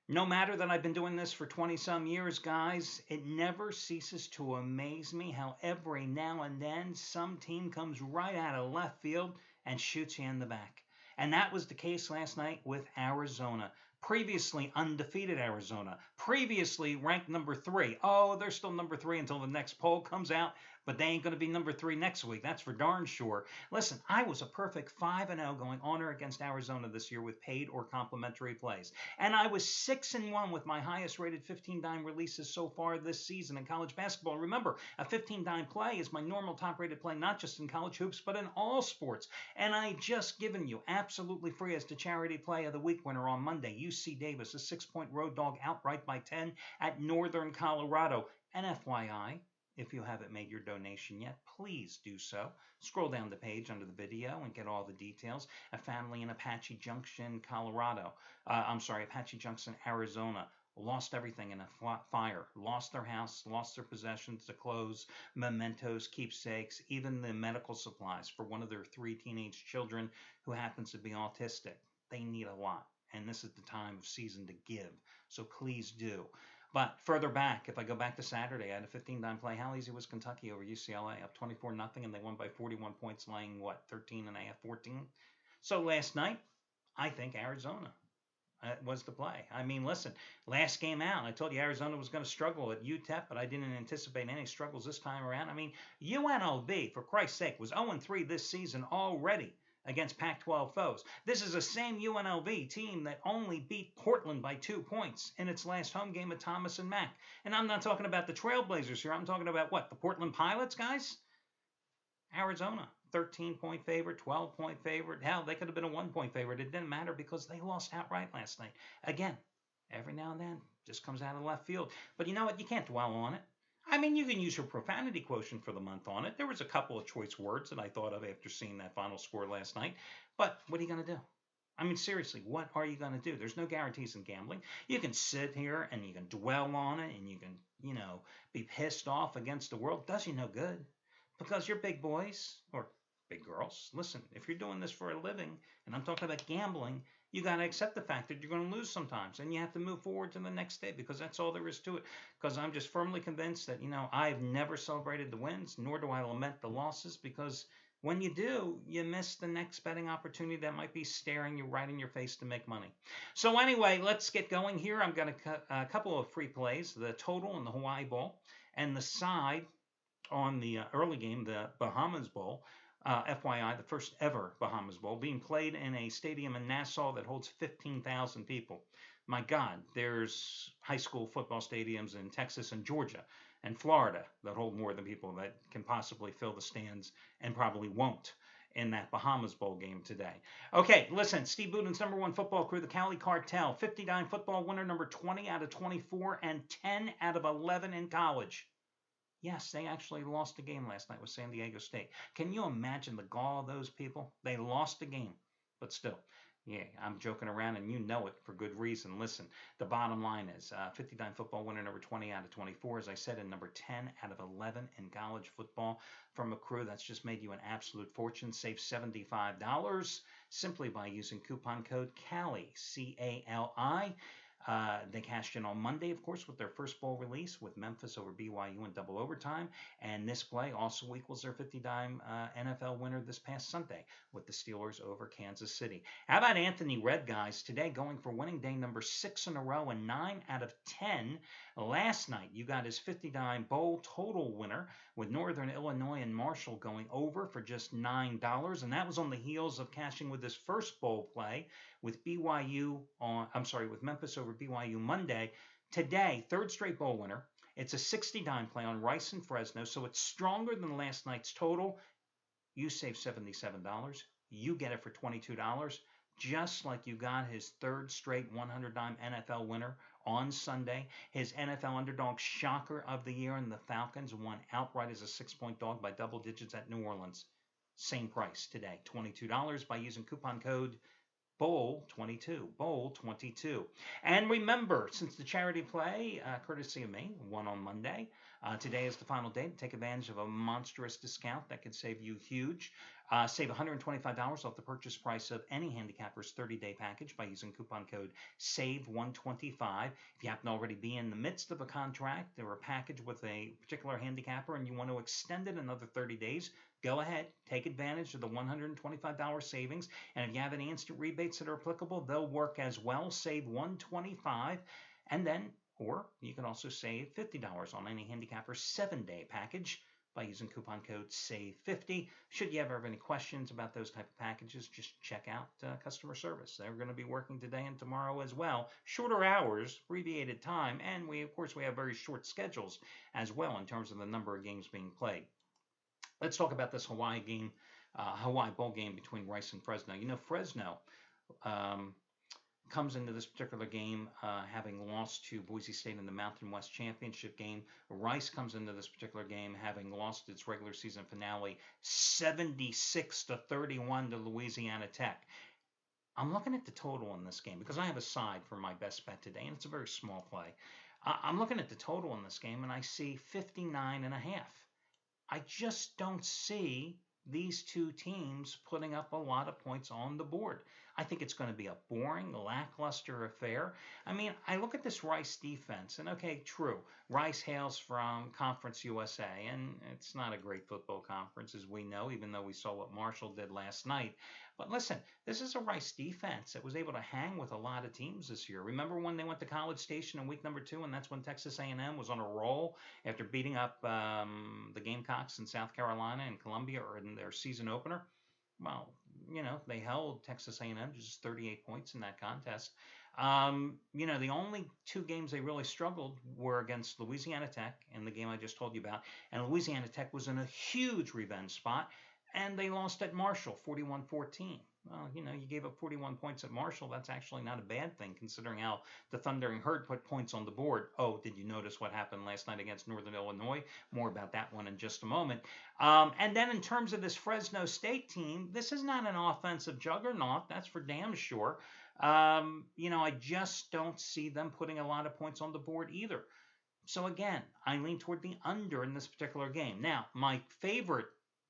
No matter that I've been doing this for 20 some years, guys, it never ceases to amaze me how every now and then some team comes right out of left field and shoots you in the back. And that was the case last night with Arizona. Previously undefeated Arizona, previously ranked number three. Oh, they're still number three until the next poll comes out, but they ain't going to be number three next week. That's for darn sure. Listen, I was a perfect 5-0 going on or against Arizona this year with paid or complimentary plays. And I was 6-1 with my highest rated 15 dime releases so far this season in college basketball. Remember, a 15 dime play is my normal top rated play, not just in college hoops, but in all sports. And I just given you absolutely free as the charity play of the week winner on Monday. UC Davis, a 6-point road dog outright by 10 at Northern Colorado. And FYI, if you haven't made your donation yet, please do so. Scroll down the page under the video and get all the details. A family in Apache Junction, Apache Junction, Arizona, lost everything in a fire, lost their house, lost their possessions, their clothes, mementos, keepsakes, even the medical supplies for one of their 3 teenage children who happens to be autistic. They need a lot. And this is the time of season to give. So please do. But further back, if I go back to Saturday, I had a 15 dime play. How easy was Kentucky over UCLA? Up 24-0, and they won by 41 points, laying what, 13 and a half, 14? So last night, I think Arizona was the play. I mean, listen, last game out, I told you Arizona was going to struggle at UTEP, but I didn't anticipate any struggles this time around. I mean, UNLV, for Christ's sake, was 0-3 this season already against Pac-12 foes. This is the same UNLV team that only beat Portland by 2 points in its last home game at Thomas and Mack. And I'm not talking about the Trailblazers here. I'm talking about what? The Portland Pilots, guys? Arizona, 13-point favorite, 12-point favorite. Hell, they could have been a 1-point favorite. It didn't matter because they lost outright last night. Again, every now and then, just comes out of left field. But you know what? You can't dwell on it. I mean, you can use your profanity quotient for the month on it. There was a couple of choice words that I thought of after seeing that final score last night. But what are you going to do? I mean, seriously, what are you going to do? There's no guarantees in gambling. You can sit here and you can dwell on it and you can, be pissed off against the world. Does you no good. Because you're big boys or big girls. Listen, if you're doing this for a living, and I'm talking about gambling, you got to accept the fact that you're going to lose sometimes, and you have to move forward to the next day because that's all there is to it. Because I'm just firmly convinced that I've never celebrated the wins, nor do I lament the losses, because when you do, you miss the next betting opportunity that might be staring you right in your face to make money. So anyway, let's get going here. I'm going to cut a couple of free plays: the total in the Hawaii Bowl and the side on the early game, the Bahamas Bowl. FYI, the first ever Bahamas Bowl being played in a stadium in Nassau that holds 15,000 people. My God, there's high school football stadiums in Texas and Georgia and Florida that hold more than people that can possibly fill the stands and probably won't in that Bahamas Bowl game today. Okay, listen, Steve Buden's number one football crew, the Cali Cartel, 59 football winner, number 20 out of 24, and 10 out of 11 in college. Yes, they actually lost a game last night with San Diego State. Can you imagine the gall of those people? They lost the game, but still. Yeah, I'm joking around, and you know it for good reason. Listen, the bottom line is 59 football winner, number 20 out of 24, as I said, and number 10 out of 11 in college football from a crew that's just made you an absolute fortune. Save $75 simply by using coupon code CALI, CALI. They cashed in on Monday, of course, with their first bowl release with Memphis over BYU in double overtime. And this play also equals their 50-dime NFL winner this past Sunday with the Steelers over Kansas City. How about Anthony Red, guys? Today going for winning day number 6 in a row and 9 out of 10. Last night, you got his 50-dime bowl total winner with Northern Illinois and Marshall going over for just $9. And that was on the heels of cashing with his first bowl play with with Memphis over BYU Monday. Today, third straight bowl winner. It's a 60-dime play on Rice and Fresno, so it's stronger than last night's total. You save $77. You get it for $22, just like you got his third straight 100-dime NFL winner on Sunday. His NFL underdog shocker of the year, and the Falcons won outright as a 6-point dog by double digits at New Orleans. Same price today, $22 by using coupon code Bowl22, Bowl22. And remember, since the charity play, courtesy of me, won on Monday, today is the final day to take advantage of a monstrous discount that could save you huge. Save $125 off the purchase price of any handicapper's 30-day package by using coupon code SAVE125. If you happen to already be in the midst of a contract or a package with a particular handicapper and you want to extend it another 30 days, go ahead, take advantage of the $125 savings. And if you have any instant rebates that are applicable, they'll work as well. Save $125, and then, or you can also save $50 on any handicapper 7-day package by using coupon code SAVE50. Should you ever have any questions about those type of packages, just check out customer service. They're going to be working today and tomorrow as well. Shorter hours, abbreviated time, and we have very short schedules as well in terms of the number of games being played. Let's talk about this Hawaii bowl game between Rice and Fresno. You know, Fresno comes into this particular game having lost to Boise State in the Mountain West Championship game. Rice comes into this particular game having lost its regular season finale 76-31 to Louisiana Tech. I'm looking at the total in this game because I have a side for my best bet today, and it's a very small play. I'm looking at the total in this game, and I see 59.5. I just don't see these two teams putting up a lot of points on the board. I think it's going to be a boring, lackluster affair. I mean, I look at this Rice defense, and okay, true, Rice hails from Conference USA, and it's not a great football conference, as we know, even though we saw what Marshall did last night. But listen, this is a Rice defense that was able to hang with a lot of teams this year. Remember when they went to College Station in week number 2, and that's when Texas A&M was on a roll after beating up the Gamecocks in South Carolina and Columbia or in their season opener? Well, you know, they held Texas A&M to just 38 points in that contest. You know, the only two games they really struggled were against Louisiana Tech in the game I just told you about. And Louisiana Tech was in a huge revenge spot, and they lost at Marshall 41-14. Well, you know, you gave up 41 points at Marshall. That's actually not a bad thing considering how the Thundering Herd put points on the board. Oh, did you notice what happened last night against Northern Illinois? More about that one in just a moment. And then in terms of this Fresno State team, this is not an offensive juggernaut. That's for damn sure. You know, I just don't see them putting a lot of points on the board either. So again, I lean toward the under in this particular game. Now, my favorite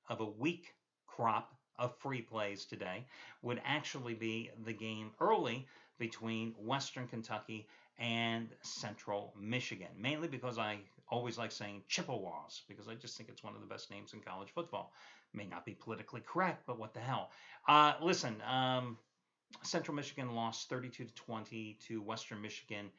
of a weak crop of free plays today would actually be the game early between Western Kentucky and Central Michigan, mainly because I always like saying Chippewas, because I just think it's one of the best names in college football. May not be politically correct, but what the hell. Listen, Central Michigan lost 32-20 to Western Michigan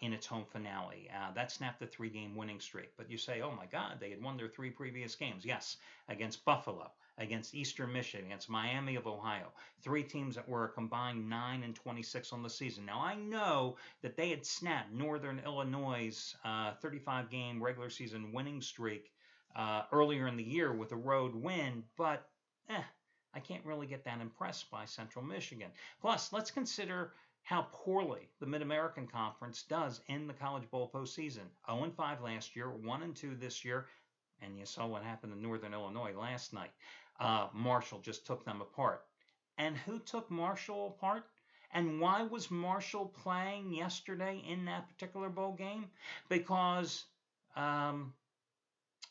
in its home finale. That snapped the 3-game winning streak. But you say, oh my God, they had won their 3 previous games. Yes, against Buffalo, against Eastern Michigan, against Miami of Ohio. 3 teams that were a combined 9-26 on the season. Now, I know that they had snapped Northern Illinois' 35-game regular season winning streak earlier in the year with a road win, but I can't really get that impressed by Central Michigan. Plus, let's consider how poorly the Mid-American Conference does in the College Bowl postseason. 0-5 last year, 1-2 this year, and you saw what happened in Northern Illinois last night. Marshall just took them apart. And who took Marshall apart? And why was Marshall playing yesterday in that particular bowl game? Because, I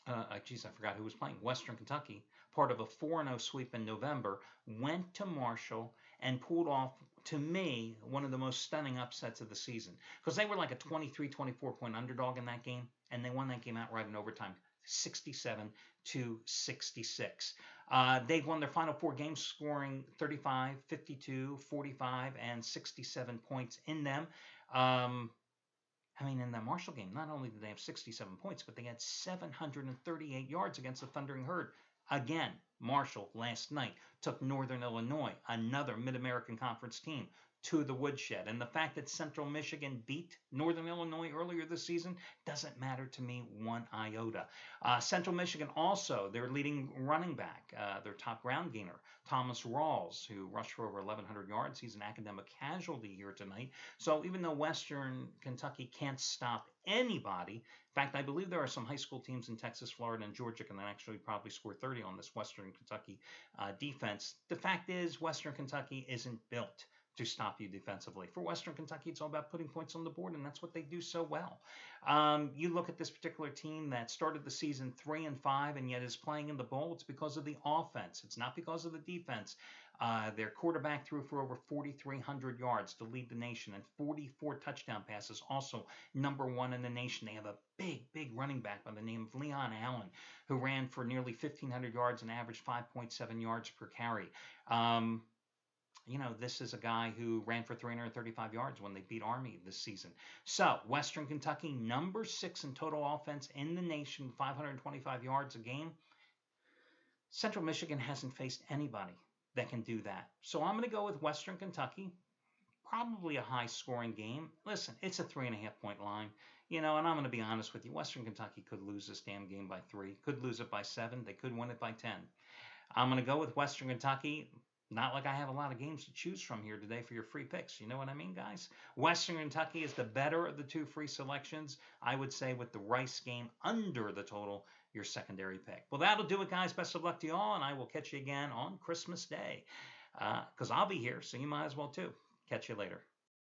forgot who was playing. Western Kentucky, part of a 4-0 sweep in November, went to Marshall and pulled off, to me, one of the most stunning upsets of the season. Because they were like a 23-24 point underdog in that game, and they won that game outright in overtime, 67-66. They've won their final 4 games, scoring 35, 52, 45, and 67 points in them. I mean, in the Marshall game, not only did they have 67 points, but they had 738 yards against the Thundering Herd. Again, Marshall last night took Northern Illinois, another Mid-American Conference team, to the woodshed. And the fact that Central Michigan beat Northern Illinois earlier this season doesn't matter to me one iota. Central Michigan also, their leading running back, their top ground gainer, Thomas Rawls, who rushed for over 1,100 yards. He's an academic casualty here tonight. So even though Western Kentucky can't stop anybody, in fact, I believe there are some high school teams in Texas, Florida, and Georgia can actually probably score 30 on this Western Kentucky defense. The fact is, Western Kentucky isn't built to stop you defensively. For Western Kentucky, it's all about putting points on the board, and that's what they do so well. You look at this particular team that started the season 3-5 and yet is playing in the bowl. It's because of the offense. It's not because of the defense. Their quarterback threw for over 4,300 yards to lead the nation and 44 touchdown passes, also number one in the nation. They have a big running back by the name of Leon Allen, who ran for nearly 1,500 yards and averaged 5.7 yards per carry. This is a guy who ran for 335 yards when they beat Army this season. So, Western Kentucky, number 6 in total offense in the nation, 525 yards a game. Central Michigan hasn't faced anybody that can do that. So, I'm going to go with Western Kentucky. Probably a high-scoring game. Listen, it's a 3.5-point line. And I'm going to be honest with you. Western Kentucky could lose this damn game by 3. Could lose it by 7. They could win it by 10. I'm going to go with Western Kentucky. Not like I have a lot of games to choose from here today for your free picks. You know what I mean, guys? Western Kentucky is the better of the 2 free selections. I would say with the Rice game under the total, your secondary pick. Well, that'll do it, guys. Best of luck to you all, and I will catch you again on Christmas Day because I'll be here, so you might as well too. Catch you later.